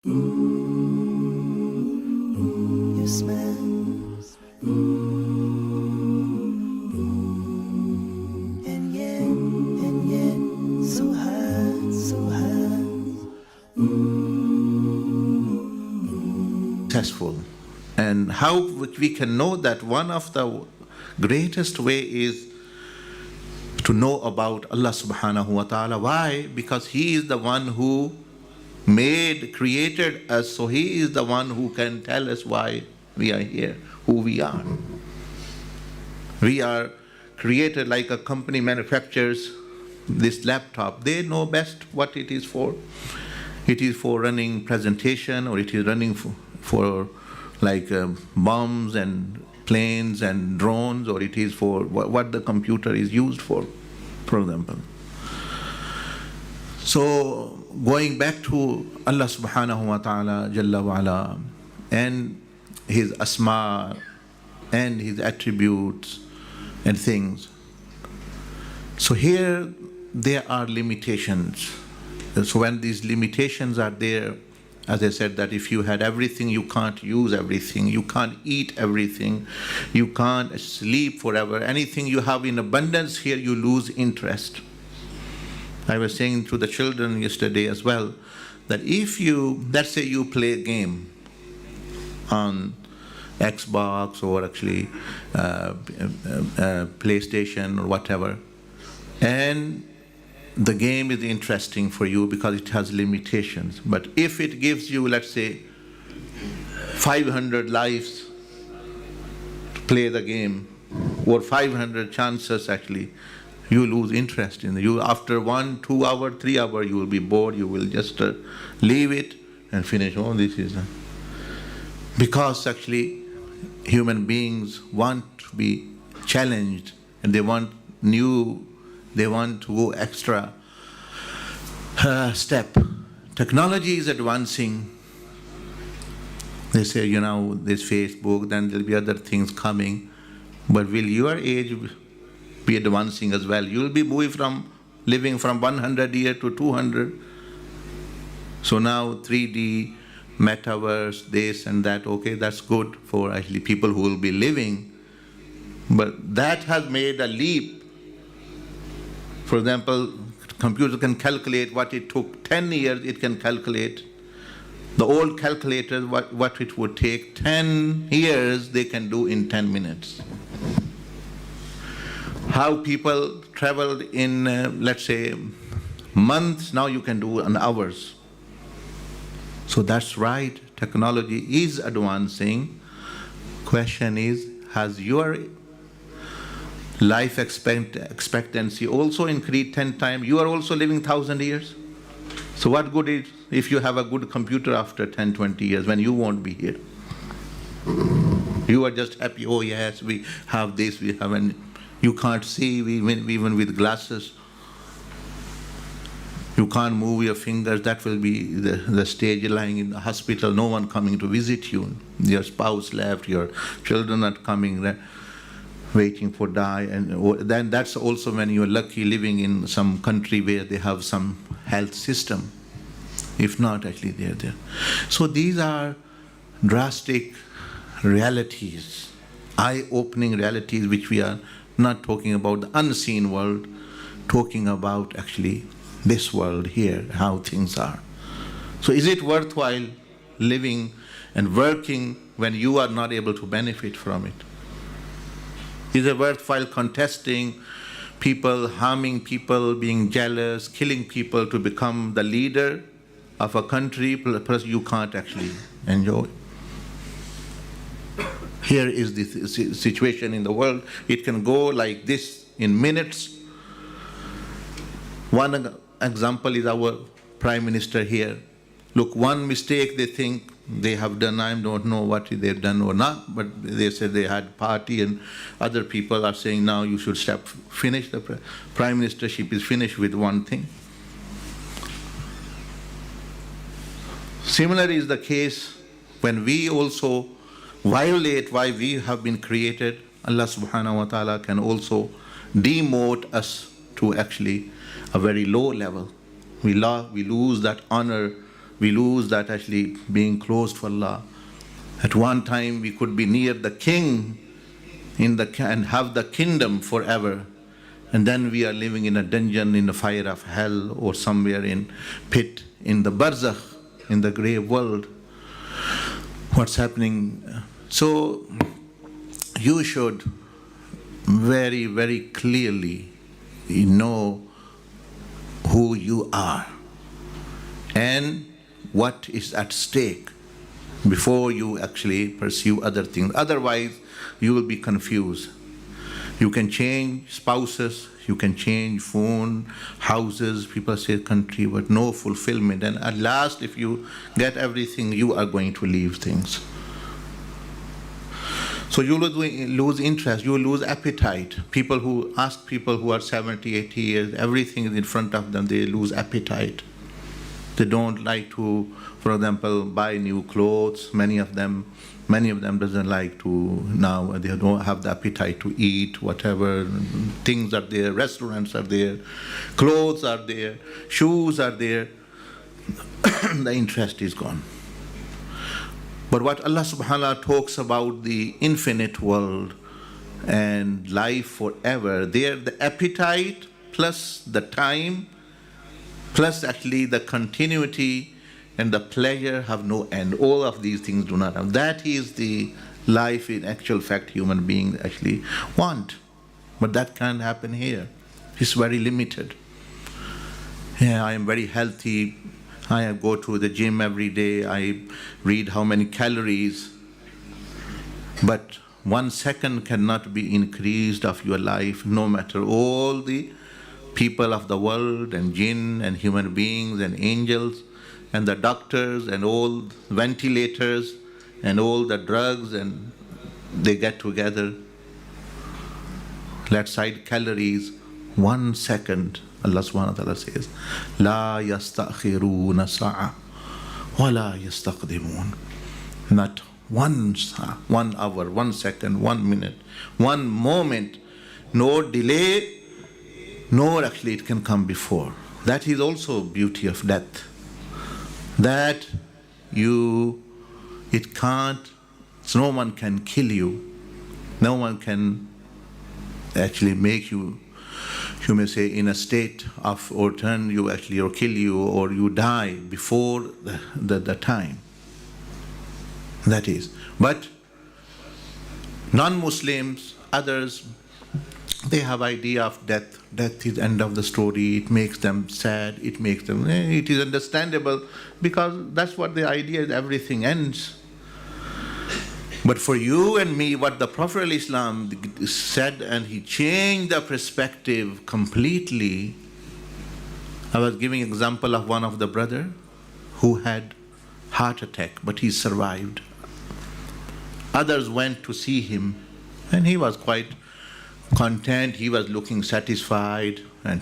You smell, and yet, so high, so high. Successful. And how we can know that? One of the greatest way is to know about Allah subhanahu wa ta'ala. Why? Because He is the one who created us, so He is the one who can tell us why we are here, who we are. We are created like a company manufactures this laptop. They know best what it is for. It is for running presentation, or it is running for like bombs and planes and drones, or it is for what the computer is used for example. So going back to Allah subhanahu wa ta'ala Jalla wa ala, and His asma and His attributes and things. So here there are limitations. So when these limitations are there, as I said, that if you had everything, you can't use everything, you can't eat everything, you can't sleep forever. Anything you have in abundance here, you lose interest. I was saying to the children yesterday as well, that if you, let's say you play a game on Xbox or actually PlayStation or whatever, and the game is interesting for you because it has limitations. But if it gives you, let's say, 500 lives to play the game, or 500 chances actually, you lose interest in it. You, after 1, 2 hours, 3 hours, you will be bored. You will just leave it and finish. Oh, this is because actually human beings want to be challenged, and they want new. They want to go extra step. Technology is advancing. They say, there's Facebook, then there'll be other things coming. But will your age be advancing as well? You'll be living from 100 years to 200. So now 3D, metaverse, this and that, okay, that's good for actually people who will be living. But that has made a leap. For example, computer can calculate what it took 10 years, it can calculate. The old calculators, what it would take 10 years, they can do in 10 minutes. How people traveled in, let's say, months, now you can do in hours. So that's right, technology is advancing. Question is, has your life expectancy also increased 10 times? You are also living 1,000 years. So what good is if you have a good computer after 10, 20 years when you won't be here? You are just happy, oh yes, we have this, we have, and you can't see even with glasses. You can't move your fingers. That will be the stage. You're lying in the hospital, no one coming to visit you. Your spouse left, your children are coming, waiting for die, and then that's also when you're lucky living in some country where they have some health system. If not, actually they're there. So these are drastic realities, eye-opening realities, which we are not talking about the unseen world, talking about actually this world here, how things are. So is it worthwhile living and working when you are not able to benefit from it? Is it worthwhile contesting people, harming people, being jealous, killing people to become the leader of a country, plus you can't actually enjoy? Here is the situation in the world. It can go like this in minutes. One example is our Prime Minister here. Look, one mistake they think they have done, I don't know what they've done or not, but they said they had party, and other people are saying now you should finish the prime ministership is finished with one thing. Similar is the case when we also violate why we have been created. Allah subhanahu wa ta'ala can also demote us to actually a very low level. We lose that honor We lose that actually being close to Allah. At one time we could be near the king and have the kingdom forever. And then we are living in a dungeon in the fire of hell, or somewhere in pit, in the barzakh, in the grave world. What's happening? So you should very, very clearly know who you are and what is at stake before you actually pursue other things. Otherwise, you will be confused. You can change spouses, you can change phone, houses, people say country, but no fulfillment. And at last, if you get everything, you are going to leave things. So you will lose interest, you will lose appetite. People who ask people who are 70, 80 years, everything is in front of them, they lose appetite. They don't like to, for example, buy new clothes. Many of them doesn't like to now. They don't have the appetite to eat whatever. Things are there, restaurants are there, clothes are there, shoes are there. The interest is gone. But what Allah subhanahu wa ta'ala talks about, the infinite world and life forever, there the appetite plus the time plus actually the continuity and the pleasure have no end. All of these things do not have. That is the life in actual fact human beings actually want. But that can't happen here. It's very limited. Yeah, I am very healthy. I go to the gym every day. I read how many calories. But 1 second cannot be increased of your life, no matter all the people of the world and jinn and human beings and angels and the doctors and all ventilators and all the drugs, and they get together. Let's cite calories. 1 second, Allah subhanahu wa ta'ala says, La yastakhiruna sa'a wa la yastaqdimun. Not 1 sa'a, 1 hour, 1 second, 1 minute, 1 moment, no delay, nor actually it can come before. That is also beauty of death. That it can't, no one can kill you. No one can actually make you may say, in a state of, or turn you actually, or kill you, or you die before the time. That is. But non-Muslims, others, they have idea of death. Death is end of the story. It makes them sad. It makes them, it is understandable, because that's what the idea is, everything ends. But for you and me, what the Prophet ﷺ said, and he changed the perspective completely. I was giving example of one of the brother who had heart attack, but he survived. Others went to see him, and he was quite content. He was looking satisfied, and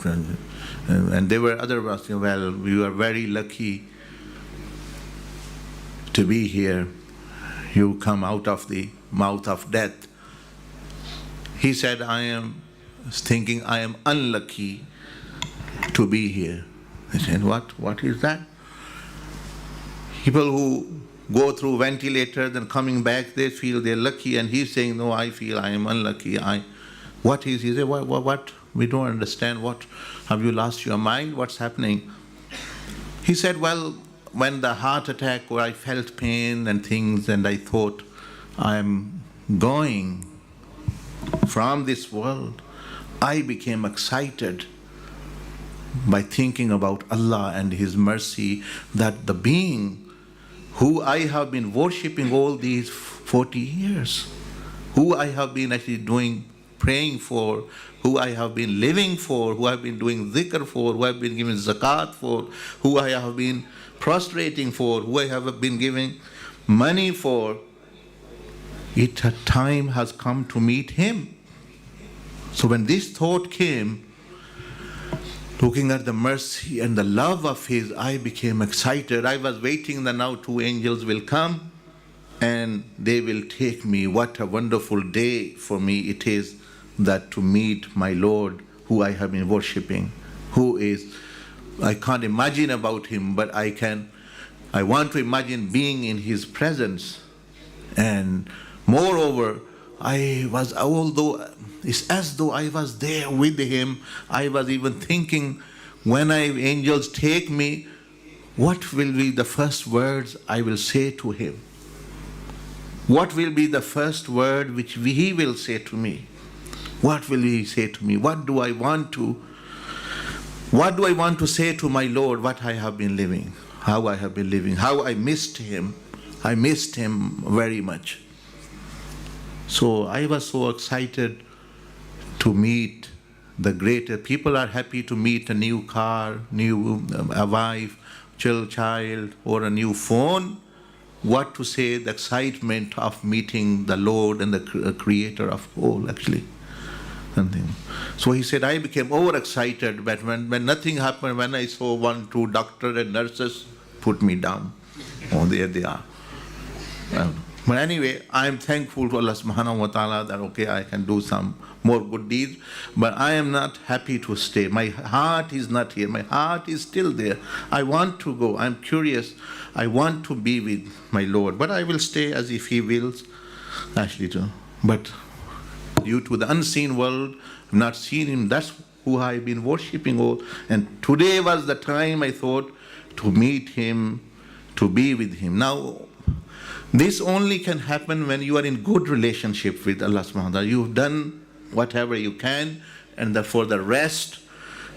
there were others saying, well, we were very lucky to be here. You come out of the mouth of death. He said, I am thinking I am unlucky to be here. I said, what is that? People who go through ventilators and coming back, they feel they're lucky, and he's saying, no, I feel I am unlucky. What is? He said, what? We don't understand. What? Have you lost your mind? What's happening? He said, well, when the heart attack, where I felt pain and things, and I thought, I'm going from this world, I became excited by thinking about Allah and His mercy, that the being who I have been worshipping all these 40 years, who I have been actually praying for, who I have been living for, who I have been doing dhikr for, who I have been giving zakat for, who I have been prostrating for, who I have been giving money for, a time has come to meet Him. So when this thought came, looking at the mercy and the love of His, I became excited. I was waiting that now 2 angels will come and they will take me. What a wonderful day for me it is, that to meet my Lord, who I have been worshipping, who is, I can't imagine about Him, but I can I want to imagine being in his presence. And moreover, although it's as though I was there with him, I was even thinking, when angels take me, what will be the first words I will say to him? What will be the first word which he will say to me? What will he say to me? What do I want to say to my Lord, what I have been living, how I have been living, how I missed him. I missed him very much. So I was so excited to meet the greater. People are happy to meet a new car, a wife, child, or a new phone. What to say, the excitement of meeting the Lord and the creator of all, actually. Something. So he said, I became overexcited, but when nothing happened, when I saw 1, 2 doctors and nurses, put me down. Oh, there they are. But anyway, I am thankful to Allah subhanahu wa ta'ala that, okay, I can do some more good deeds, but I am not happy to stay. My heart is not here. My heart is still there. I want to go. I'm curious. I want to be with my Lord, but I will stay as if He wills, actually too. But due to the unseen world, I've not seen Him. That's who I've been worshipping all. And today was the time I thought to meet Him, to be with Him. Now, this only can happen when you are in good relationship with Allah subhanahu wa ta'ala. You've done whatever you can, and for the rest,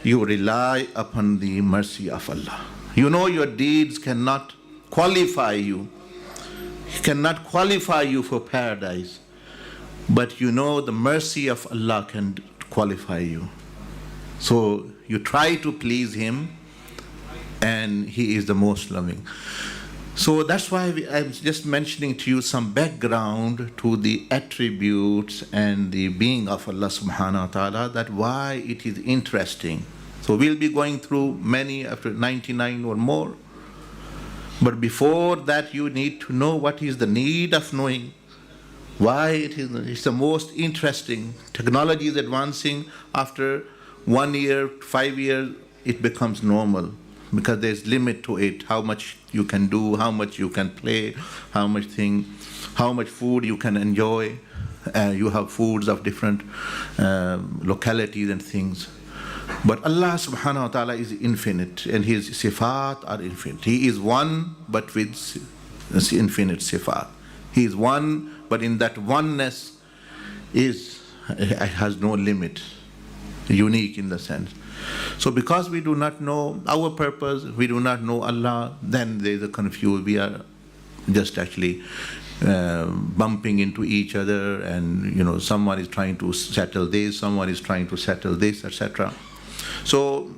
you rely upon the mercy of Allah. You know your deeds cannot qualify you. Cannot qualify you for paradise. But you know the mercy of Allah can qualify you. So you try to please Him, and He is the most loving. So that's why I'm just mentioning to you some background to the attributes and the being of Allah subhanahu wa ta'ala, that why it is interesting. So we'll be going through many after 99 or more. But before that, you need to know what is the need of knowing. Why it's the most interesting. Technology is advancing. After 1 year, 5 years, it becomes normal. Because there's limit to it, how much you can do, how much you can play, how much food you can enjoy. You have foods of different localities and things. But Allah subhanahu wa ta'ala is infinite, and His sifat are infinite. He is one, but with infinite sifat. He is one, but in that oneness has no limit, unique in the sense. So because we do not know our purpose, we do not know Allah, then there is a confusion. We are just actually bumping into each other, and someone is trying to settle this, someone is trying to settle this, etc. So